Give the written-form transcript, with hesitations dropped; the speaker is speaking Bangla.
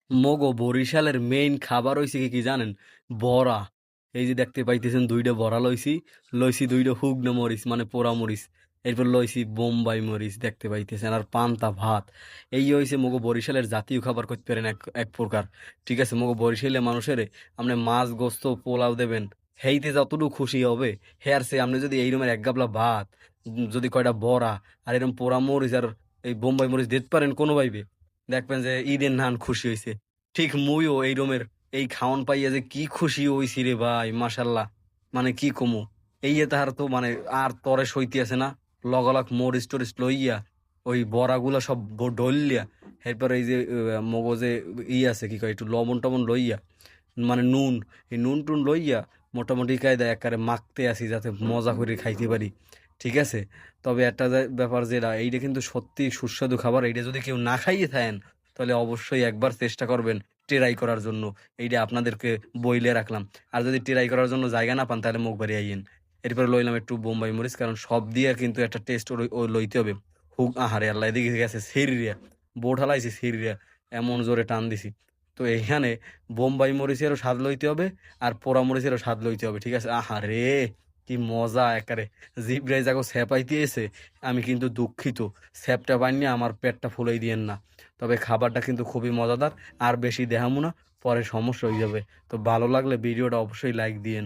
মগো বরিশালের মেইন খাবার হইছে কি কি জানেন? বড়া। এই যে দেখতে পাইতেছেন দুইটা বড়া লইছি, লইছি দুইটা শুকনো মরিচ মানে পোড়া মরিচ, এরপর লইছি বোম্বাই মরিচ দেখতে পাইতেছেন, আর পান্তা ভাত। এই হইছে মগো বরিশালের জাতীয় খাবার করতে পারেন এক এক প্রকার। ঠিক আছে, মগো বরিশালে মানুষের আপনি মাছ গোস্ত পোলাও দেবেন, হেইতে যতটুকু খুশি হবে। হেয়ার সে আপনি যদি এই রকমের এক গাবলা ভাত, যদি কয়টা বড়া আর এরকম পোড়া মরিচ আর এই বোম্বাই মরিচ দিতে পারেন কোনো ভাইবে, দেখবেন যে ঈদের নান খুশি হইছে। ঠিক মুইও এই রোমের এই খাওন পাইয়া যে কি খুশি হইছি রে ভাই, মাশাল্লাহ। মানে কি কমু, এই যে তাহার তো মানে আর তরে সইতে আছে না। লগালগ মরিচ টরিচ লইয়া ওই বড়াগুলা সব ডলিয়া, এরপর এই যে মগজে আছে কি কয় একটু লবণ টবণ লইয়া, মানে নুন, এই নুন টুন লইয়া মোটামুটি কায়দায় একেবারে মাখতে আসি যাতে মজা করে খাইতে পারি। ঠিক আছে, তবে একটা ব্যাপার যেটা, এইটা কিন্তু সত্যি সুস্বাদু খাবার। এইটা যদি কেউ না খাইয়ে থাকেন তাহলে অবশ্যই একবার চেষ্টা করবেন ট্রাই করার জন্য। এইটা আপনাদেরকে বইলে রাখলাম। আর যদি ট্রাই করার জন্য জায়গা না পান তাহলে মুখ বাড়ি আইয়েন। এরপরে লইলাম একটু বোম্বাই মরিচ, কারণ সব দিয়ে কিন্তু একটা টেস্ট ও লইতে হবে। হুক আহারে আল্লাহ, এদিকে গেছে সেরিয়া, বোট হালাইছে সেরিয়া, এমন জোরে টান দিছি। তো এইখানে বোম্বাই মরিচেরও স্বাদ লইতে হবে, আর পোড়া মরিচেরও স্বাদ লইতে হবে। ঠিক আছে, আহারে কি মজা একারে, জিব্রাই যাগো স্যাপাইতে এসে। আমি কিন্তু দুঃখিত, স্যাপটা বানিয়ে আমার পেটটা ফুলাই দিয়েন না। তবে খাবারটা কিন্তু খুবই মজাদার। আর বেশি দেখামু না, পরে সমস্যা হয়ে যাবে। তো ভালো লাগলে ভিডিওটা অবশ্যই লাইক দিয়েন।